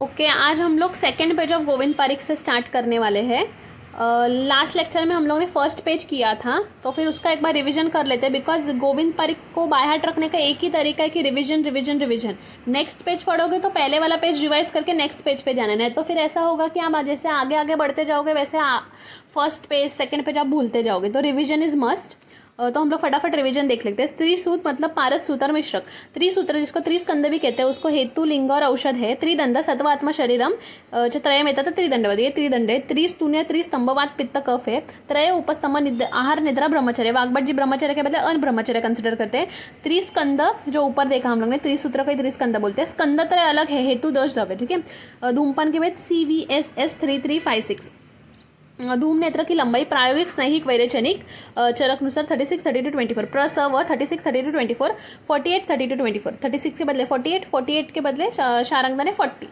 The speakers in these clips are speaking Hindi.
ओके आज हम लोग second page of Govind Parik से स्टार्ट करने वाले हैं। लास्ट लेक्चर में हम लोग ने फर्स्ट पेज किया था, तो फिर उसका एक बार रिवीजन कर लेते हैं। बिकॉज गोविंद पारिक को बाय हार्ट रखने का एक ही तरीका है कि revision revision revision. Next page पढ़ोगे तो पहले वाला पेज रिवाइज करके नेक्स्ट पेज पे जाना है, तो फिर ऐसा होगा कि आप जैसे आगे आगे बढ़ते जाओगे वैसे फर्स्ट पेज सेकेंड पेज आप भूलते जाओगे। तो रिवीजन इज मस्ट। तो हम लोग फटाफट रिवीजन देख लेते हैं। त्रिसूत मतलब पारद सूत और मिश्रक। त्रिसूत्र जिसको त्रिस्कंद भी कहते हैं, उसको हेतु लिंग और औषध है। त्रिदंड सत्वात्मा शरीरम त्रय में था त्रिदंडवत, ये त्रिदंड है। त्रिस्तून्य त्रिस्तंभवात पित्त कफ है। त्रय उपस्तंभ आहार निद्रा ब्रह्मचर्य। वाग्भट जी ब्रह्मचर्य के बदले अनब्रह्मचर्य कंसिडर करते हैं। त्रिस्कंद जो ऊपर देखा हम लोग ने, त्रिसूत्र को त्रिस्कंद बोलते हैं। स्कंद त्रय अलग है, हेतु दोष द्रव्य, ठीक है। धूमपान के बाद CVSS 3356। धूम नेत्र की लंबाई प्रायोगिक स्नैहिक वैरेचनिक चरकनुसार 36 32 24। प्रसव 36 32 24। 48 32 24। 36 के बदले 48, 48 के बदले शारंगधर है 40।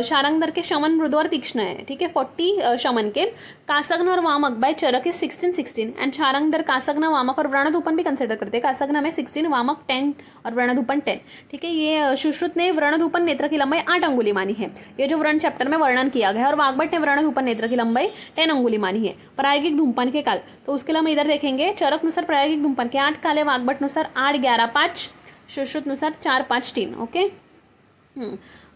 शारंगधर के शमन मृदु और तीक्ष्ण है, ठीक है। 40 शमन के। कासग्न और वामक by Charaka is 16 and Sharangdhar कासग्न वामक और व्रणधूपन भी कंसिडर करते हैं। कासग्न में 16, वामक 10 और व्रणधूपन 10, ठीक है। ये सुश्रुत ने व्रणधूपन नेत्र की लंबाई 8 अंगुली मानी है, ये जो व्रण चैप्टर में वर्णन किया गया है। और वाग्भट ने व्रणधूपन नेत्र की लंबाई 10 अंगुली मानी है। प्रायोगिक धूमपान के काल, तो उसके लिए हम इधर देखेंगे। चरक अनुसार प्रायोगिक धूमपान के 8 काल है, वाग्भट अनुसार 8 11 5, सुश्रुत अनुसार 4 5 3। ओके।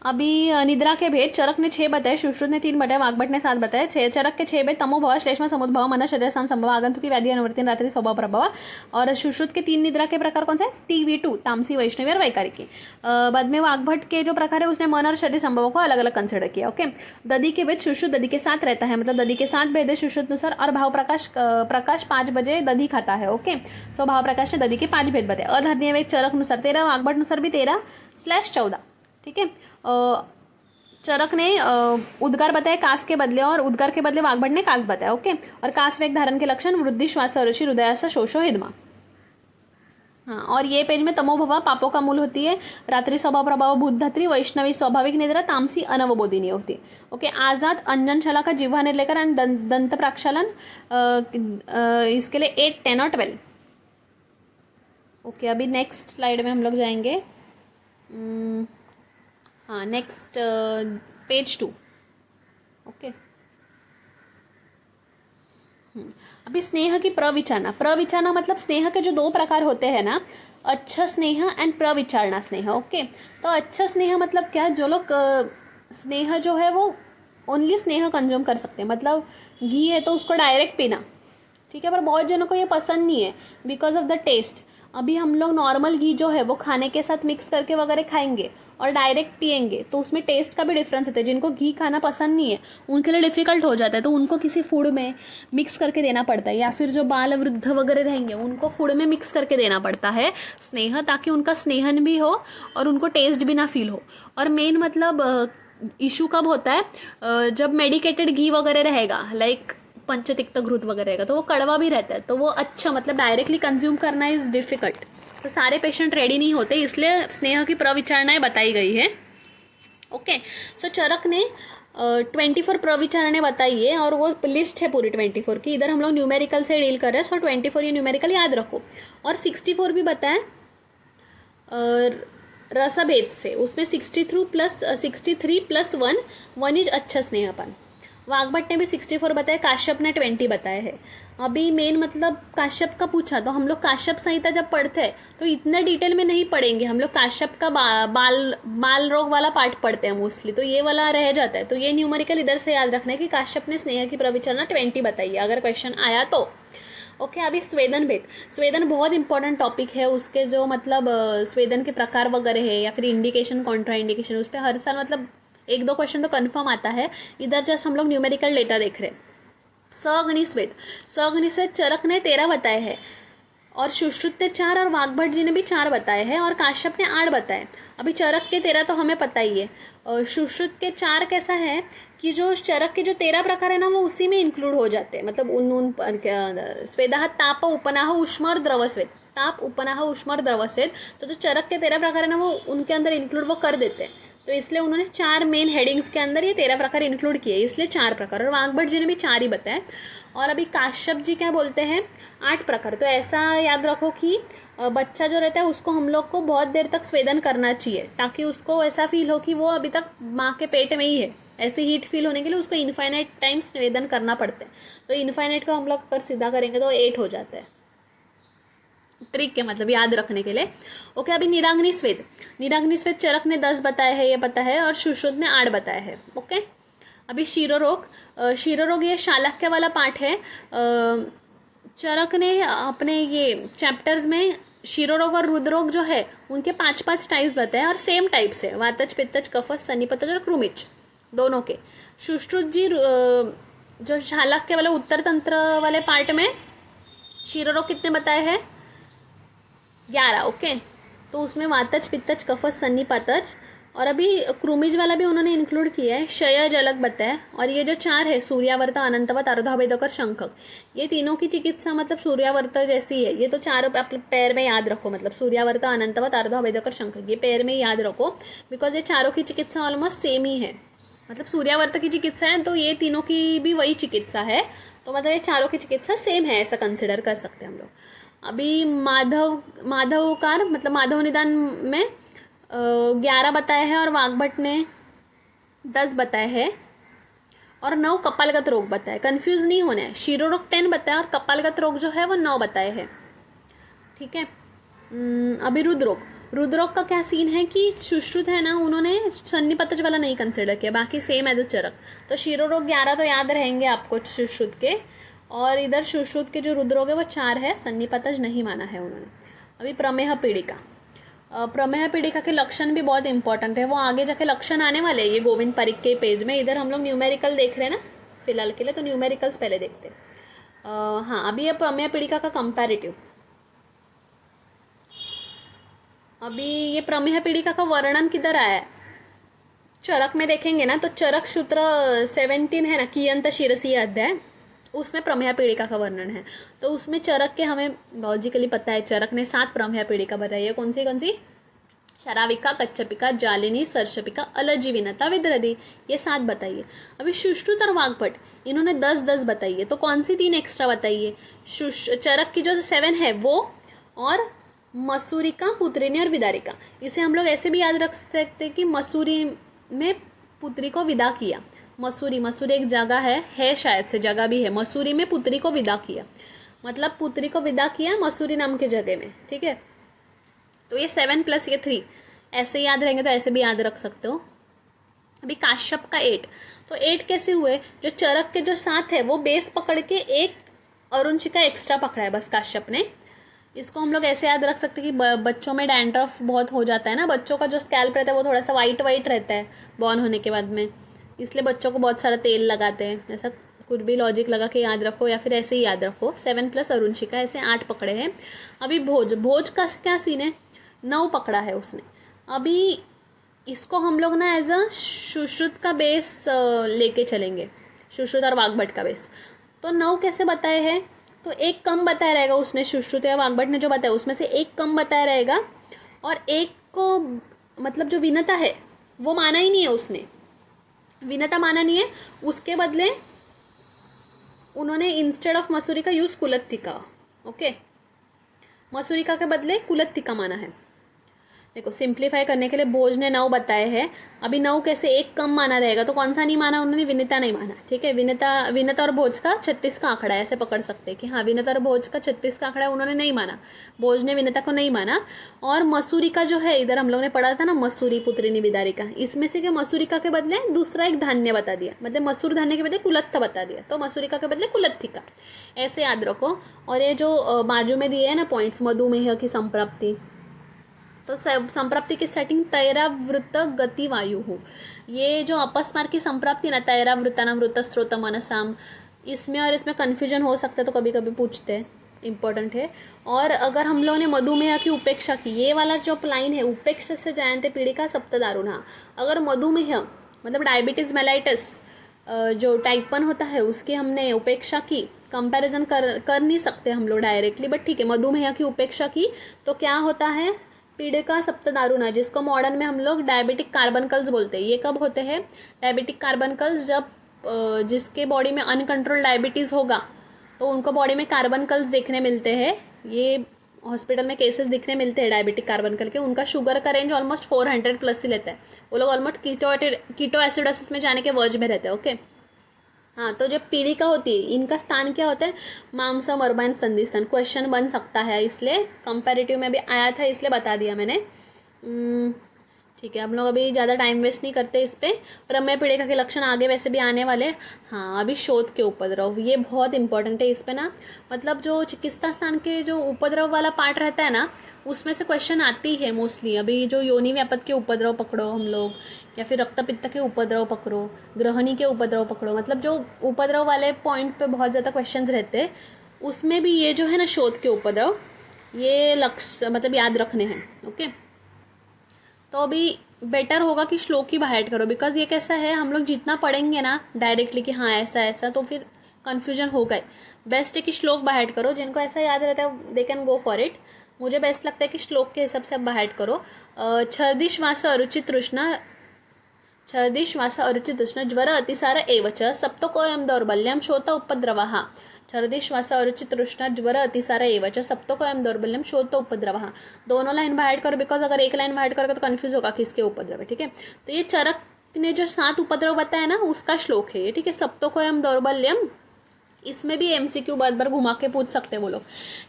अभी निद्रा के भेद, चरक ने 6 बताए, सुश्रुत ने 3 बताए, वाग्भट ने 7 बताए। चरक के 6 भेद तमोभव श्लेष्मा समुद्भव मन शरीर संभव आगंतु की व्याधि अनुवर्तन रात्रि स्वभाव प्रभाव। और सुश्रुत के 3 निद्रा के प्रकार कौन से है? TV2 तामसी वैष्णवी और वैकारिकी। बाद में वाग्भट के जो प्रकार है उसने मन और शरीर संभव को अलग अलग कंसिडर किया। ओके। दधी के भेद, सुश्रुत दधी के साथ रहता है, मतलब दधी के 7 भेद है सुश्रुत अनुसार। और भाव प्रकाश 5 बजे दधी खाता है। ओके। सो भाव प्रकाश ने दधी के 5 भेद बताए। अधर्नीय वेग चरक अनुसार 13, वाग्भट अनुसार भी 13/14, ठीक है। चरक ने उद्गार बताया कास के बदले, और उद्गार के बदले वाग्भट ने कास बताया। ओके। और कास वेग धारण के लक्षण वृद्धि श्वास रुचि हृदयास शोषो हिदमा। हाँ, और ये पेज में तमोभवा पापों का मूल होती है, रात्रि स्वभाव प्रभाव भूतधात्री, वैष्णवी स्वाभाविक निद्रा, तामसी अनवबोधिनी होती है। ओके। आजाद अंजन शला का जिह्वा निर्लेकर एंड दंत प्रक्षालन, इसके लिए 8 10 और 12। ओके। अभी नेक्स्ट स्लाइड में हम लोग जाएंगे। हाँ, नेक्स्ट पेज 2। ओके। अभी स्नेह की प्रविचारना। प्रविचारना मतलब स्नेह के जो 2 प्रकार होते हैं ना, अच्छा स्नेह एंड प्रविचारणा स्नेह। ओके। तो अच्छा स्नेह मतलब क्या, जो लोग स्नेह जो है वो ओनली स्नेह कंज्यूम कर सकते हैं, मतलब घी है तो उसको डायरेक्ट पीना, ठीक है। पर बहुत जनों को ये पसंद नहीं है बिकॉज ऑफ द टेस्ट। अभी हम लोग नॉर्मल घी जो है वो खाने के साथ मिक्स करके वगैरह खाएंगे और डायरेक्ट पिएंगे, तो उसमें टेस्ट का भी डिफरेंस होता है। जिनको घी खाना पसंद नहीं है उनके लिए डिफ़िकल्ट हो जाता है, तो उनको किसी फूड में मिक्स करके देना पड़ता है, या फिर जो बाल वृद्ध वगैरह रहेंगे उनको फूड में मिक्स करके देना पड़ता है स्नेह, ताकि उनका स्नेहन भी हो और उनको टेस्ट भी ना फील हो। और मेन मतलब इशू कब होता है, जब मेडिकेटेड घी वगैरह रहेगा, लाइक पंचतिक्त घृत वगैरह रहेगा, तो वो कड़वा भी रहता है, तो वो अच्छा मतलब डायरेक्टली कंज्यूम करना इज़ डिफ़िकल्ट। तो सारे पेशेंट रेडी नहीं होते, इसलिए स्नेह की प्रविचारणाएं बताई गई है। ओके। सो चरक ने 24 प्रविचारणाएं बताई है, और वो लिस्ट है पूरी 24 की। इधर हम लोग न्यूमेरिकल से डील कर रहे हैं, सो 24 ये न्यूमेरिकल याद रखो। और 64 भी बताएं रसभेद से, उसमें 63 प्लस 1 इज अच्छा स्नेहपन। वाग्भट ने भी 64 बताया, काश्यप ने 20 बताए हैं। अभी मेन मतलब काश्यप का पूछा, तो हम लोग काश्यप संहिता जब पढ़ते हैं तो इतने डिटेल में नहीं पढ़ेंगे, हम लोग काश्यप का बाल रोग वाला पार्ट पढ़ते हैं मोस्टली, तो ये वाला रह जाता है। तो ये न्यूमेरिकल इधर से याद रखना है कि काश्यप ने स्नेह की प्रविचारणा 20 बताई है, अगर क्वेश्चन आया तो। ओके। अभी स्वेदन भेद। स्वेदन बहुत इंपॉर्टेंट टॉपिक है, उसके जो मतलब स्वेदन के प्रकार वगैरह है, या फिर इंडिकेशन कॉन्ट्रा इंडिकेशन, उस पर हर साल मतलब 1-2 क्वेश्चन तो कन्फर्म आता है। इधर जस्ट हम लोग न्यूमेरिकल डेटा देख रहे हैं। सगनिस्वेद। सगनिस्वेद चरक ने 13 बताए हैं, और सुश्रुत ने 4, और वाग्भट जी ने भी 4 बताए हैं, और काश्यप ने 8 बताए। अभी चरक के 13 तो हमें पता ही है, और सुश्रुत के 4 कैसा है कि जो चरक के जो 13 प्रकार है ना वो उसी में इंक्लूड हो जाते हैं, मतलब उन स्वेदाह ताप उपनाह उष्म और द्रवस्वेद, ताप उपनाह उष्म और द्रवस्वेद, तो जो चरक के 13 प्रकार है ना वो उनके अंदर इंक्लूड वो कर देते हैं। तो इसलिए उन्होंने 4 मेन हेडिंग्स के अंदर ये 13 प्रकार इंक्लूड किए, इसलिए 4 प्रकार। और वाग्भट जी ने भी 4 ही बताए। और अभी काश्यप जी क्या बोलते हैं, 8 प्रकार। तो ऐसा याद रखो कि बच्चा जो रहता है उसको हम लोग को बहुत देर तक स्वेदन करना चाहिए, ताकि उसको ऐसा फील हो कि वो अभी तक माँ के पेट में ही है। ऐसे हीट फील होने के लिए उसको इन्फाइनाइट टाइम स्वेदन करना पड़ता है। तो इन्फाइनाइट को हम लोग अगर सीधा करेंगे तो 8 हो जाता है। ट्रिक के मतलब याद रखने के लिए। ओके, अभी निराग्नि स्वेद। निराग्नि स्वेद चरक ने 10 बताया है, ये पता है, और सुश्रुत ने 8 बताया है। ओके, अभी शिरोरोग। शिरोरोग ये शालक्य वाला पार्ट है। चरक ने अपने ये चैप्टर्स में शिरोरोग और रुद्रोग जो है उनके 5-5 टाइप्स बताए, और सेम टाइप्स है, वातज, पित्तज, कफज, सन्निपतज और क्रुमिच दोनों के। सुश्रुत जी जो शालक्य वाले उत्तर तंत्र वाले पार्ट में शिरोरोग कितने बताए हैं? 11। ओके, तो उसमें वातज, पित्तज, कफज, सन्निपातज, और अभी क्रूमिज वाला भी उन्होंने इंक्लूड किया है। क्षयज अलग बताया, और ये जो 4 है सूर्यावर्त, अनंतवत, अर्धाभेदक और शंखक, ये तीनों की चिकित्सा मतलब सूर्यावर्त जैसी है। ये तो 4 आप पैर में याद रखो, मतलब सूर्यावर्त, अनंतवत, अर्धाभेदक और शंखक, ये पैर में याद रखो, बिकॉज ये चारों की चिकित्सा ऑलमोस्ट सेम ही है। मतलब सूर्यावर्त की चिकित्सा है तो ये तीनों की भी वही चिकित्सा है, तो मतलब ये चारों की चिकित्सा सेम है, ऐसा कंसिडर कर सकते हैं हम लोग। अभी माधवकार मतलब माधव निदान में 11 बताए हैं, और वाग्भट ने 10 बताए हैं, और 9 कपालगत रोग बताए। कंफ्यूज नहीं होना है, शिरोरोग 10 बताया और कपालगत रोग जो है वो 9 बताए हैं। ठीक है, अभी रुद्रोग। रुद्रोग का क्या सीन है कि सुश्रुत है ना, उन्होंने सन्निपतज वाला नहीं कंसिडर किया, बाकी सेम एज अ चरक। तो शिरोरोग 11 तो याद रहेंगे आपको सुश्रुत के, और इधर सुश्रुत के जो रुद्रोग है वो 4 है, सन्निपतज नहीं माना है उन्होंने। अभी प्रमेह पीड़िका। प्रमेह पीड़िका के लक्षण भी बहुत इंपॉर्टेंट है, वो आगे जाके लक्षण आने वाले हैं ये गोविंद पारिक के पेज में। इधर हम लोग न्यूमेरिकल देख रहे हैं ना फिलहाल के लिए, तो न्यूमेरिकल्स पहले देखते हैं। हाँ, अभी ये प्रमेय पीड़िका का कंपैरेटिव। अभी ये प्रमेह पीड़िका का वर्णन किधर आया है? चरक में देखेंगे ना, तो चरक सूत्र 17 है ना, कियंत शिरसी अध्याय, उसमें प्रमेह पीड़िका का वर्णन है। तो उसमें चरक के हमें लॉजिकली पता है, चरक ने 7 प्रमेह पीड़िका बताई है। कौन सी? शराविका, कच्छपिका, जालिनी, सर्षपिका, अलजीविनता, विद्रदी, ये 7 बताइए। अभी सुश्रुत और वाग्भट इन्होंने 10-10 बताई है, तो कौन सी 3 एक्स्ट्रा बताइए? चरक की जो 7 है वो, और मसूरिका, पुत्रिनी और विदारिका। इसे हम लोग ऐसे भी याद रख सकते हैं कि मसूरी में पुत्री को विदा किया। मसूरी एक जगह है शायद से, जगह भी है। मसूरी में पुत्री को विदा किया, मतलब पुत्री को विदा किया मसूरी नाम के जगह में। ठीक है, तो ये 7 प्लस ये 3 ऐसे याद रहेंगे, तो ऐसे भी याद रख सकते हो। अभी काश्यप का 8, तो 8 कैसे हुए? जो चरक के जो 7 है वो बेस पकड़ के एक अरुणशिका एक्स्ट्रा पकड़ा है बस काश्यप ने। इसको हम लोग ऐसे याद रख सकते हैं कि बच्चों में डैंड्रफ बहुत हो जाता है ना, बच्चों का जो स्कैल्प रहता है वो थोड़ा सा वाइट रहता है बॉर्न होने के बाद में, इसलिए बच्चों को बहुत सारा तेल लगाते हैं। ऐसा कुछ भी लॉजिक लगा के याद रखो, या फिर ऐसे ही याद रखो। 7 प्लस अरुणशिका, ऐसे 8 पकड़े हैं। अभी भोज का क्या सीन है? 9 पकड़ा है उसने। अभी इसको हम लोग ना एज अ सुश्रुत का बेस लेके चलेंगे, सुश्रुत और वाग्भट का बेस। तो 9 कैसे बताए हैं? तो एक कम बताया रहेगा उसने, सुश्रुत या वाग्भट ने जो बताया उसमें से एक कम बताया रहेगा, और एक को मतलब जो विनता है वो माना ही नहीं है उसने, विनता माना नहीं है, उसके बदले उन्होंने इंस्टेड ऑफ मसूरिका यूज कुलत्थिका। ओके, मसूरिका के बदले कुलत्थिका माना है। देखो, सिंप्लीफाई करने के लिए भोज ने 9 बताए हैं। अभी 9 कैसे एक कम माना रहेगा, तो कौन सा नहीं माना उन्होंने? विनिता नहीं माना। ठीक है, विनता और भोज का 36 का आंकड़ा है, ऐसे पकड़ सकते हैं कि हाँ विनता और भोज का 36 का आंकड़ा है, उन्होंने नहीं माना। भोज ने विनता को नहीं माना। और मसूरिका जो है, इधर हम लोग ने पढ़ा था ना, मसूरी, पुत्रिनी, विदारिका, इसमें से क्या मसूरिका के बदले दूसरा एक धान्य बता दिया, मतलब मसूर धान्य के बदले कुलत्थ बता दिया, तो मसूरिका के बदले कुलत्थिका, ऐसे याद रखो। और ये जो बाजू में दिए है ना पॉइंट्स, मधुमेह की संप्राप्ति, तो संप्राप्ति की स्टार्टिंग तैरावृत गति वायु हो, ये जो अपस्मार की संप्राप्ति ना, तैरावृतानामृत स्रोत मनसाम, इसमें और इसमें कन्फ्यूजन हो सकता है, तो कभी कभी पूछते हैं, इंपॉर्टेंट है। और अगर हम लोगों ने मधुमेह की उपेक्षा की, ये वाला जो लाइन है, उपेक्षा से जायन्ते पीड़िका सप्तदारुणा, अगर मधुमेह मतलब डायबिटीज़ मेलाइटिस जो टाइप 1 होता है उसकी हमने उपेक्षा की, कंपैरिजन कर नहीं सकते हम लोग डायरेक्टली, बट ठीक है, मधुमेह की उपेक्षा की तो क्या होता है? पीड़िका सप्तदारुणा, जिसको मॉडर्न में हम लोग डायबिटिक कार्बनकल्स बोलते हैं। ये कब होते हैं डायबिटिक कार्बनकल्स? जब जिसके बॉडी में अनकंट्रोल डायबिटीज़ होगा तो उनको बॉडी में कार्बनकल्स देखने मिलते हैं। ये हॉस्पिटल में केसेस दिखने मिलते हैं डायबिटिक कार्बन के, उनका शुगर का रेंज ऑलमोस्ट 400 प्लस ही लेता है। वो लोग ऑलमोस्ट कीटो एसिडोसिस में जाने के वर्ज में रहते हैं। ओके, हाँ, तो जब पीड़िका होती है, इनका स्थान क्या होता है? मांसम अर्बाइन संधि स्थान। क्वेश्चन बन सकता है, इसलिए कंपैरेटिव में भी आया था, इसलिए बता दिया मैंने। ठीक है, हम लोग अभी ज़्यादा टाइम वेस्ट नहीं करते इस पर। प्रमेय पीड़िका के लक्षण आगे वैसे भी आने वाले। हाँ, अभी शोथ के उपद्रव, ये बहुत इंपॉर्टेंट है इस पर ना। मतलब जो चिकित्सा स्थान के जो उपद्रव वाला पार्ट रहता है ना, उसमें से क्वेश्चन आती है मोस्टली। अभी जो योनि व्यापक के उपद्रव पकड़ो हम लोग, या फिर रक्त पित्त के उपद्रव पकड़ो, ग्रहणी के उपद्रव पकड़ो, मतलब जो उपद्रव वाले पॉइंट पे बहुत ज़्यादा क्वेश्चंस रहते हैं, उसमें भी ये जो है ना शोथ के उपद्रव, ये लक्ष्य मतलब याद रखने हैं। ओके, तो अभी बेटर होगा कि श्लोक ही बाहर करो, बिकॉज ये कैसा है, हम लोग जितना पढ़ेंगे ना डायरेक्टली कि हाँ ऐसा ऐसा, तो फिर कन्फ्यूजन हो गए। बेस्ट है कि श्लोक बाहर करो। जिनको ऐसा याद रहता है they can go for it. मुझे बेस्ट लगता है कि श्लोक के हिसाब से आप बाहर करो। छर्दी श्वास अरुचित तृष्णा, छर्दी श्वास अरुचित तृष्णा, ज्वर अतिसार एवच, सप्तकोयम दौर्बल्यम शोथ उपद्रवः। छर्दी श्वास अरुचित तृष्णा, ज्वर अतिसार एवच, सप्तकोयम दौर्बल्यम शोथ उपद्रवः। दोनों लाइन बाहर करो, बिकॉज अगर एक लाइन बाहर करोगे तो कन्फ्यूज होगा किसके उपद्रव है। ठीक है, तो ये चरक ने जो 7 उपद्रव बताया ना, उसका श्लोक है ये। ठीक है, सप्तकोयम दौर्बल्यम, इसमें भी एमसीक्यू बार बार घुमा के पूछ सकते हैं वो लोग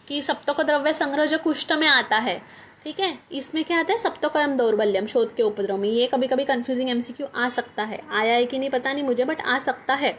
कि सप्तक द्रव्य संग्रह जो कुष्ठ में आता है, ठीक है, इसमें क्या आता है? सप्तकोयम दौर्बल्यम शोथ के उपद्रव में। ये कभी कभी कंफ्यूजिंग एमसीक्यू आ सकता है, आया है कि नहीं पता नहीं मुझे, बट आ सकता है।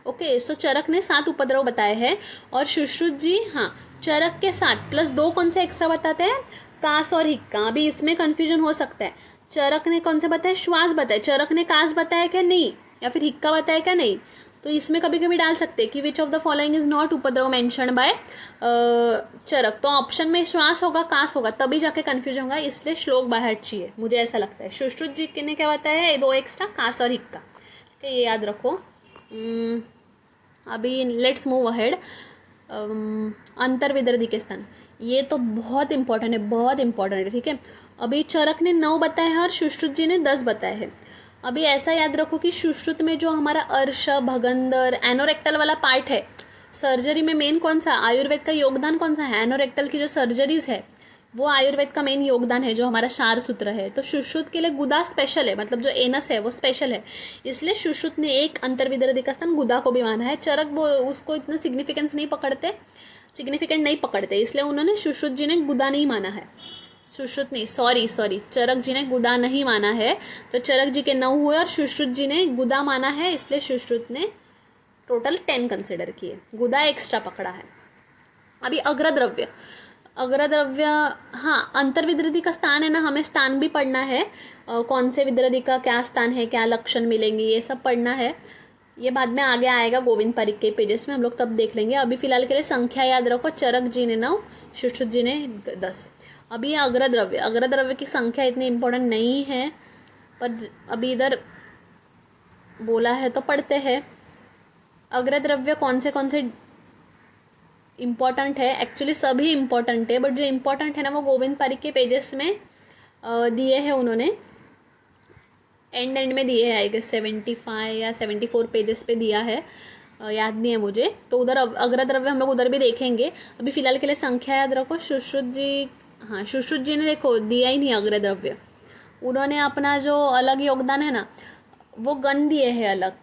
ओके, सो चरक ने 7 उपद्रव बताए हैं, और सुश्रुत जी, हाँ, चरक के 7 प्लस 2 कौन से एक्स्ट्रा बताते हैं? कास और हिक्का। अभी इसमें कन्फ्यूजन हो सकता है, चरक ने कौन सा बताया? श्वास बताया, चरक ने कास बताया क्या? नहीं, या फिर हिक्का बताया क्या? नहीं। तो इसमें कभी कभी डाल सकते हैं कि which of the following is not उपद्रव मेंशन बाय चरक। तो ऑप्शन में श्वास होगा, कास होगा, तभी जाके कंफ्यूज होगा, इसलिए श्लोक बाहर चाहिए, मुझे ऐसा लगता है। सुश्रुत जी ने क्या बताया है? 2 एक्स्ट्रा, कास और हिक्का। ठीक है, ये याद रखो। अभी लेट्स मूव अहेड। अंतर विदर्धी के स्थान, ये तो बहुत इंपॉर्टेंट है, बहुत इंपॉर्टेंट है। ठीक है, अभी चरक ने 9 बताए हैं और सुश्रुत जी ने 10 बताए हैं। अभी ऐसा याद रखो कि सुश्रुत में जो हमारा अर्श, भगंदर, एनोरेक्टल वाला पार्ट है, सर्जरी में मेन कौन सा? आयुर्वेद का योगदान कौन सा है? एनोरेक्टल की जो सर्जरीज है, वो आयुर्वेद का मेन योगदान है, जो हमारा सार सूत्र है। तो सुश्रुत के लिए गुदा स्पेशल है, मतलब जो एनस है वो स्पेशल है, इसलिए सुश्रुत ने एक अंतर्विदर्धी का स्थान गुदा को भी माना है। चरक वो उसको इतना सिग्निफिकेंट नहीं पकड़ते, इसलिए उन्होंने सुश्रुत जी ने गुदा नहीं माना है। सुश्रुत नहीं, सॉरी, चरक जी ने गुदा नहीं माना है। तो चरक जी के 9 हुए और सुश्रुत जी ने गुदा माना है, इसलिए सुश्रुत ने टोटल 10 कंसिडर किए, गुदा एक्स्ट्रा पकड़ा है। अभी अग्रद्रव्य, हाँ, अंतर्विदृति का स्थान है ना, हमें स्थान भी पढ़ना है, कौन से विदृति का क्या स्थान है, क्या लक्षण मिलेंगे, ये सब पढ़ना है। ये बाद में आगे आएगा गोविंद पारिक के पेजेस में, हम लोग तब देख लेंगे। अभी फिलहाल के लिए संख्या याद रखो, चरक जी ने 9, सुश्रुत जी ने 10। अभी ये अग्रद्रव्य की संख्या इतनी इम्पोर्टेंट नहीं है, पर अभी इधर बोला है तो पढ़ते हैं। अग्रद्रव्य कौन से इम्पॉर्टेंट है? एक्चुअली सभी इम्पॉर्टेंट है, बट जो इम्पॉर्टेंट है ना वो गोविंद पारिक के पेजेस में दिए हैं उन्होंने, एंड में दिए हैं, आई गेस 75 या 74 पेजेस पे दिया है, याद नहीं है मुझे। तो उधर अग्रद्रव्य हम लोग उधर भी देखेंगे। अभी फिलहाल के लिए संख्या याद रखो। सुश्रुत जी ने देखो दिया ही नहीं अग्रद्रव्य, उन्होंने अपना जो अलग योगदान है ना वो गण दिए हैं अलग,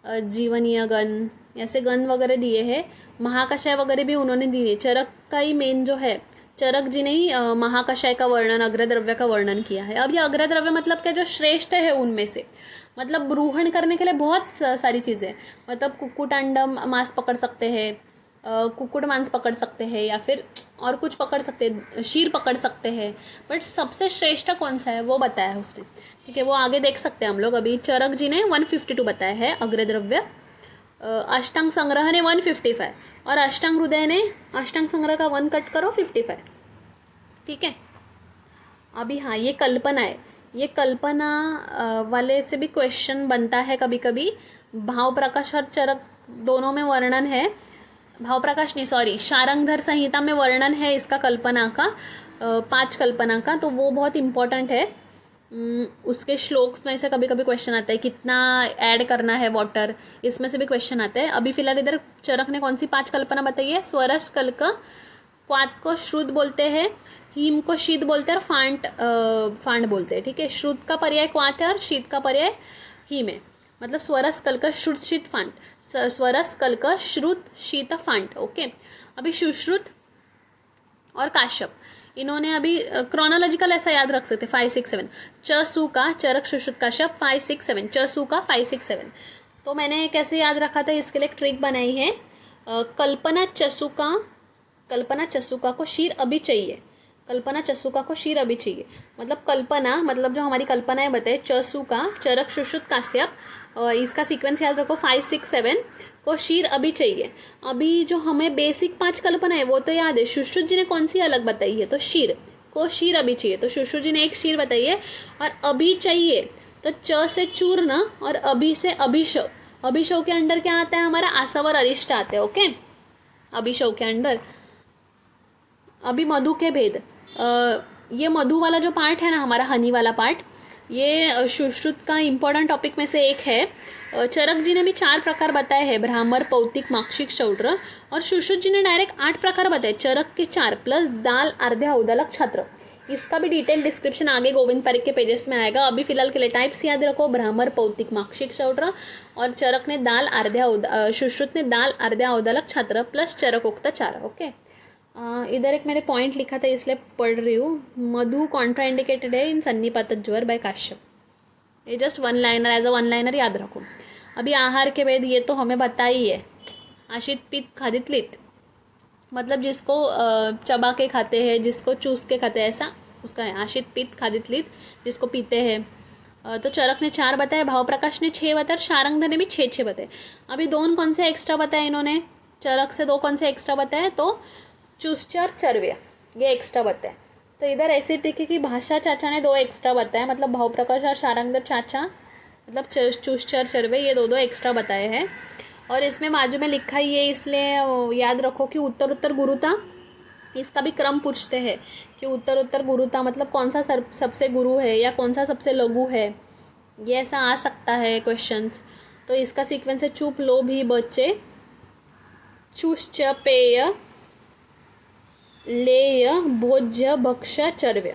जीवनीय गण, ऐसे गण वगैरह दिए हैं। महाकषाय वगैरह भी उन्होंने दिए। चरक का ही मेन जो है, चरक जी ने ही महाकषाय का वर्णन, अग्रद्रव्य का वर्णन किया है। अब ये अग्रद्रव्य मतलब क्या? जो श्रेष्ठ है उनमें से, मतलब ब्रूहण करने के लिए बहुत सारी चीज़ें, मतलब कुक्कुट अंडम मांस पकड़ सकते हैं, कुक्कुट मांस पकड़ सकते हैं, या फिर और कुछ पकड़ सकते हैं, शीर पकड़ सकते हैं, बट सबसे श्रेष्ठ कौन सा है वो बताया है उसने। ठीक है, वो आगे देख सकते हैं हम लोग। अभी चरक जी ने 152 बताया है अग्रद्रव्य, अष्टांग संग्रह ने 155, और अष्टांग हृदय ने, अष्टांग संग्रह का 1 कट करो 55। ठीक है, अभी हाँ, ये कल्पना है, ये कल्पना वाले से भी क्वेश्चन बनता है कभी कभी। भाव प्रकाश और चरक दोनों में वर्णन है, भाव प्रकाश नहीं, सॉरी, शारंगधर संहिता में वर्णन है इसका कल्पना का, 5 कल्पना का, तो वो बहुत इम्पोर्टेंट है। उसके श्लोक में से कभी कभी क्वेश्चन आता है, कितना ऐड करना है वाटर, इसमें से भी क्वेश्चन आता है। अभी फिलहाल इधर चरक ने कौन सी 5 कल्पना बताई है? स्वरस, कल्क, क्वात को श्रुत बोलते हैं, हीम को शीत बोलते हैं और फांड बोलते हैं, ठीक है। श्रुत का पर्याय क्वात है और शीत का पर्याय हीम है, मतलब स्वरस कलक श्रुत शीत फांड, स्वरस कलक श्रुत शीत फांड, ओके। अभी सुश्रुत और काश्यप, इन्होंने अभी क्रोनोलॉजिकल ऐसा याद रख सकते 5 6 7, च सु का चरक सुश्रुत काश्यप 5 6 7, च सु का 5 6 7। तो मैंने कैसे याद रखा था, इसके लिए एक ट्रिक बनाई है। कल्पना चसुका को शीर अभी चाहिए, कल्पना चसुका को शीर अभी चाहिए, मतलब कल्पना, मतलब जो हमारी कल्पनाएं बताए, चसुका चरक सुश्रुत काश्यप, इसका सीक्वेंस याद रखो 5 6 7 को शीर अभी चाहिए। अभी जो हमें बेसिक 5 कल्पना है वो तो याद है, सुश्रुत जी ने कौन सी अलग बताई है, तो शीर को शीर अभी चाहिए, तो सुश्रुत जी ने एक शीर बताई है। और अभी चाहिए तो च से चूर्ण और अभी से अभिशव, अभिशव के अंडर क्या आता है हमारा, आसव और अरिष्ट आते हैं, ओके। अभिशव के अंडर अभी मधु के भेद, ये मधु वाला जो पार्ट है ना हमारा, हनी वाला पार्ट, ये सुश्रुत का इम्पोर्टेंट टॉपिक में से एक है। चरक जी ने भी 4 प्रकार बताए हैं, ब्राह्मर, पौतिक, माक्षिक, शौड्र, और सुश्रुत जी ने डायरेक्ट 8 प्रकार बताए, चरक के 4 प्लस दाल, अर्ध्या, औदलक, छत्र। इसका भी डिटेल डिस्क्रिप्शन आगे गोविंद पारिक के पेजेस में आएगा। अभी फिलहाल के लिए टाइप्स याद रखो, ब्राह्मर, पौतिक, माक्षिक, शौड्र, और चरक ने दाल, अर्ध्या, सुश्रुत ने दाल, अर्ध्या, औदलक, छत्र प्लस चरकोक्त 4, ओके। इधर एक मैंने पॉइंट लिखा था इसलिए पढ़ रही हूँ, मधु कॉन्ट्राइंडिकेटेड है इन सन्निपात ज्वर बाय काश्यप, ये just one liner, as a one liner याद रखो। अभी आहार के भेद ये तो हमें बता ही है, आशित पित्त खादित लित, मतलब जिसको चबा के खाते हैं, जिसको चूस के खाते हैं, ऐसा उसका है, आशित पित्त खादित लित, जिसको पीते हैं। तो चरक ने 4 बताए, भाव प्रकाश ने 6 बताए, शारंगधर ने भी 6 बताए। अभी 2 कौन से एक्स्ट्रा बताए इन्होंने, चरक से 2 कौन से एक्स्ट्रा बताए, तो चुश्चर चर्व्य, ये एक्स्ट्रा बताए। तो इधर ऐसी ट्रिक है कि भाषा चाचा ने 2 एक्स्ट्रा बताए, मतलब भाव प्रकाश और शारंगधर चाचा, मतलब चुश्चर चर्व्य, ये 2 एक्स्ट्रा बताए हैं। और इसमें बाजू में लिखा ही है, इसलिए याद रखो कि उत्तर उत्तर गुरुता, इसका भी क्रम पूछते हैं कि उत्तर उत्तर गुरुता मतलब कौन सा सबसे गुरु है या कौन सा सबसे लघु है, ये ऐसा आ सकता है क्वेश्चंस। तो इसका सीक्वेंस है चुप, लोभी, बच्चे, चुश्च, पेय, लेय, भोज्य, भक्ष्य, चर्व्य।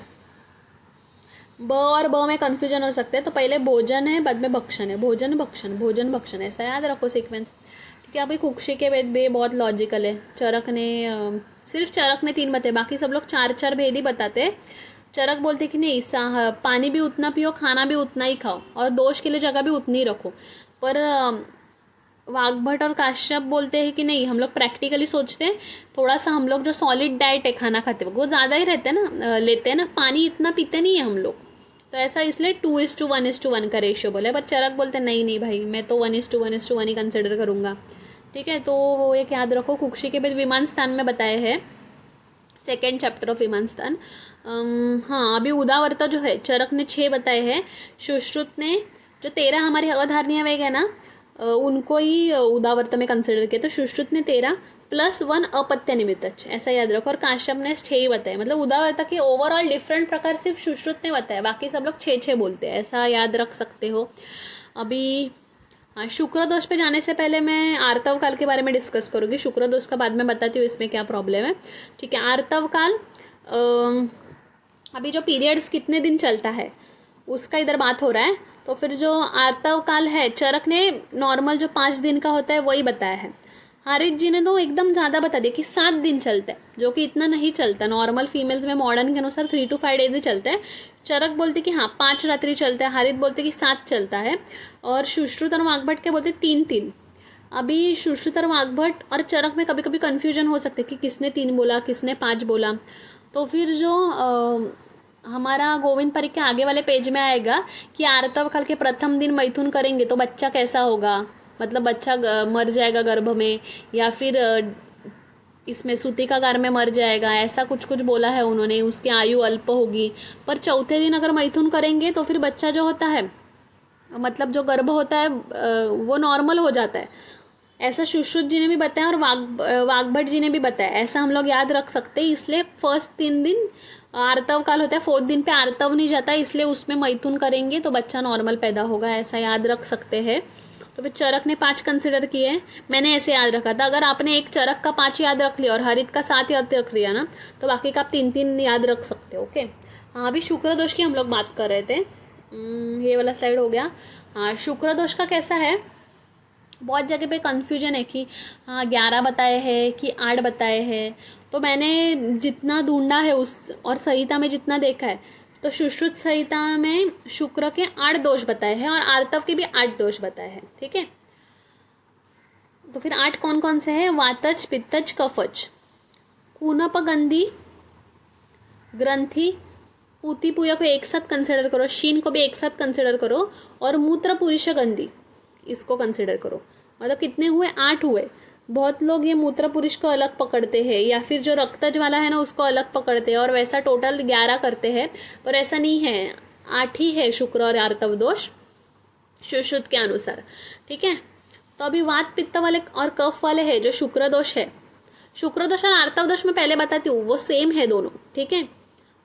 ब और ब में कन्फ्यूजन हो सकते हैं, तो पहले भोजन है, बाद में भक्षण है, भोजन भक्षण, भोजन भक्षण, ऐसा याद रखो सीक्वेंस, ठीक है। अभी कुक्षी के भेद भी बहुत लॉजिकल है, चरक ने सिर्फ चरक ने 3 बताए, बाकी सब लोग 4 भेद ही बताते हैं। चरक बोलते कि नहीं, पानी भी उतना पियो, खाना भी उतना ही खाओ, और दोष के लिए जगह भी उतनी ही रखो। पर वाग्भट और काश्यप बोलते हैं कि नहीं, हम लोग प्रैक्टिकली सोचते हैं, थोड़ा सा हम लोग जो सॉलिड डाइट है खाना खाते वक्त वो ज़्यादा ही रहते हैं ना, लेते हैं ना, पानी इतना पीते नहीं है हम लोग, तो ऐसा इसलिए 2:1:1 का रेशियो बोले। पर चरक बोलते नहीं नहीं भाई, मैं तो 1:1:1 ही कंसिडर करूँगा, ठीक है। तो वो एक याद रखो, कुक्षी के भेद विमान स्थान में बताए हैं, 2nd चैप्टर ऑफ विमान स्थान। हाँ, अभी उदावर्त जो है चरक ने 6 बताए हैं, सुश्रुत ने जो 13 हमारे अवधारणीय वेग है ना, उनको ही उदावर्त में कंसिडर किया, तो सुश्रुत ने 13 + 1 अपत्य निमित्त, ऐसा याद रखो। और काश्यप ने 6 ही बताए, मतलब उदावर्त के ओवरऑल डिफरेंट प्रकार सिर्फ सुश्रुत ने बताया, बाकी सब लोग 6 बोलते हैं, ऐसा याद रख सकते हो। अभी शुक्र दोष पे जाने से पहले मैं आर्तव काल के बारे में डिस्कस करूँगी, शुक्र दोष का बाद में बताती हूँ इसमें क्या प्रॉब्लम है, ठीक है। आर्तव काल, अभी जो पीरियड्स कितने दिन चलता है उसका इधर बात हो रहा है, तो फिर जो आर्तव काल है, चरक ने नॉर्मल जो 5 दिन का होता है वही बताया है, हारित जी ने तो एकदम ज़्यादा बता दिया कि 7 दिन चलता है, जो कि इतना नहीं चलता, नॉर्मल फीमेल्स में मॉडर्न के अनुसार 3 to 5 डेज ही चलते हैं। चरक बोलते कि हाँ 5 रात्रि चलता है, हारित बोलते कि 7 चलता है, और सुश्रुत और वाग्भट के बोलते 3-3। अभी सुश्रुत और वाग्भट और चरक में कभी कभी कन्फ्यूजन हो सकते कि किसने 3 बोला, किसने 5 बोला। तो फिर जो हमारा गोविंद पारिक के आगे वाले पेज में आएगा कि आर्तव काल के प्रथम दिन मैथुन करेंगे तो बच्चा कैसा होगा, मतलब बच्चा मर जाएगा गर्भ में, या फिर इसमें सूतिकागार में मर जाएगा, ऐसा कुछ कुछ बोला है उन्होंने, उसकी आयु अल्प होगी। पर चौथे दिन अगर मैथुन करेंगे तो फिर बच्चा जो होता है, मतलब जो गर्भ होता है वो नॉर्मल हो जाता है, ऐसा सुश्रुत जी ने भी बताया और वाग्भट जी ने भी बताया, ऐसा हम लोग याद रख सकते हैं। इसलिए फर्स्ट 3 दिन आर्तव काल होता है, 4th दिन पे आर्तव नहीं जाता है, इसलिए उसमें मैथुन करेंगे तो बच्चा नॉर्मल पैदा होगा, ऐसा याद रख सकते हैं। तो तो फिर चरक ने 5 कंसिडर किए हैं, मैंने ऐसे याद रखा था। अगर आपने एक चरक का 5 याद रख लिया और हरित का 7 याद रख लिया ना, तो बाकी का आप 3-3 याद रख सकते हो। ओके, हाँ अभी शुक्र दोष की हम लोग बात कर रहे थे। ये वाला स्लाइड हो गया। हाँ, शुक्र दोष का कैसा है, बहुत जगह पे कन्फ्यूजन है कि हाँ 11 बताए हैं कि 8 बताए हैं। तो मैंने जितना ढूंढा है उस और संहिता में जितना देखा है, तो सुश्रुत संहिता में शुक्र के 8 दोष बताए हैं और आर्तव के भी 8 दोष बताए हैं। ठीक है, तो फिर 8 कौन कौन से हैं? वातज, पित्तज, कफज, कूनप, गंधी, ग्रंथि, पूती, पूया को एक साथ कंसिडर करो, शीन को भी एक साथ कंसिडर करो, और मूत्र, पुरुष, गंधी इसको कंसिडर करो। मतलब कितने हुए? 8 हुए। बहुत लोग ये मूत्र पुरुष को अलग पकड़ते हैं या फिर जो रक्तज वाला है ना उसको अलग पकड़ते हैं और वैसा टोटल 11 करते हैं, पर ऐसा नहीं है, 8 ही है शुक्र और आर्तव दोष सुश्रुत के अनुसार। ठीक है, तो अभी वात पित्त वाले और कफ वाले है जो शुक्र दोष है। शुक्र दोष और आर्तव दोष मैं पहले बताती हूँ, वो सेम है दोनों। ठीक है,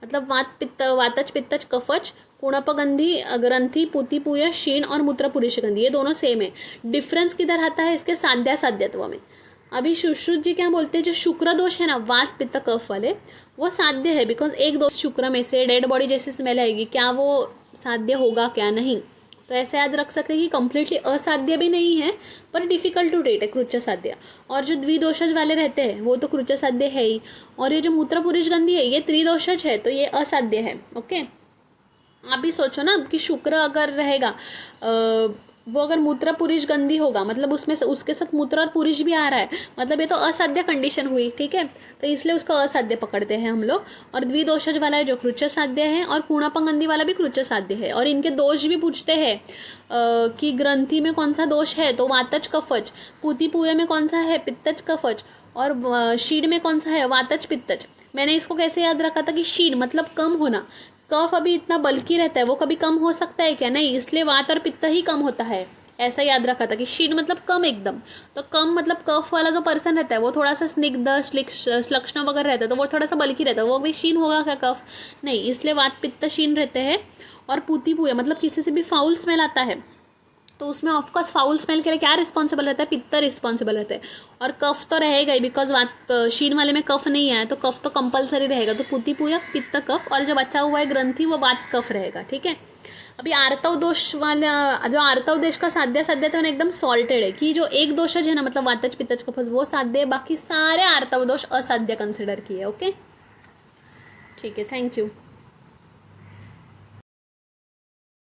मतलब वात पित्त, वातज, पित्तज, कफज, कुणपगंधी, ग्रंथि, पूती, पूय, शीण और मूत्र, पुरुष गंधी, ये दोनों सेम है। डिफरेंस किधर आता है? इसके साध्यत्व में। अभी सुश्रुत जी क्या बोलते हैं, जो शुक्र दोष है ना वात पित्त कफ वाले, वो साध्य है, बिकॉज एक दोष शुक्र में से डेड बॉडी जैसी स्मेल आएगी, क्या वो साध्य होगा क्या? नहीं। तो ऐसे याद रख सकते हैं कि कंप्लीटली असाध्य भी नहीं है, पर डिफिकल्ट टू डेट है कृच्च साध्य। और जो द्विदोषज वाले रहते हैं वो तो कृच्च साध्य है ही, और ये जो मूत्र, पुरुष गंधी है ये त्रिदोषज है, तो ये असाध्य है। ओके, आप भी सोचो ना कि शुक्र अगर रहेगा, वो अगर मूत्र, पुरुष गंधी होगा, मतलब उसमें से उसके साथ मूत्र और पुरुष भी आ रहा है, मतलब ये तो असाध्य कंडीशन हुई। ठीक है, तो इसलिए उसको असाध्य पकड़ते हैं हम लोग। और द्विदोषज वाला है जो कृच्च साध्य है, और कूणपगंधी वाला भी कृच्च साध्य है। और इनके दोष भी पूछते हैं कि ग्रंथि में कौन सा दोष है, तो वातज, कफज, पूती, पूय में कौन सा है, पित्तज, कफज, और शीण में कौन सा है, वातज, पित्तज। मैंने इसको कैसे याद रखा था कि शीण मतलब कम होना, कफ अभी इतना बल्कि रहता है, वो कभी कम हो सकता है क्या? नहीं, इसलिए वात और पित्त ही कम होता है, ऐसा याद रखा था कि शीण मतलब कम एकदम। तो कम मतलब कफ वाला जो पर्सन रहता है वो थोड़ा सा स्निग्ध, श्लक्ष्ण वगैरह रहता है, तो वो थोड़ा सा बल्कि रहता है, वो भी शीण होगा क्या कफ? नहीं, इसलिए वात, पित्त, शीण रहते हैं। और पूती, पूया मतलब किसी से भी फाउल स्मेल आता है तो उसमें ऑफकोर्स फाउल स्मेल के लिए क्या रिस्पॉन्सिबल रहता है? पित्त रिस्पॉन्सिबल रहता है। और कफ तो रहेगा ही, बिकॉज वात शीन वाले में कफ नहीं आया, तो कफ तो कंपलसरी रहेगा। तो पूती, पूया, पित्त, कफ, और जो बचा हुआ है ग्रंथि वो वात, कफ रहेगा। ठीक है, अभी आर्तव दोष वाला, जो आर्तव देश का साध्य तो एकदम सॉल्टेड है कि जो एक दोषज है ना, मतलब वातज, पित्तज, कफज, वो साध्य है, बाकी सारे आर्तव दोष असाध्य कंसिडर किए। ओके, ठीक है, थैंक यू।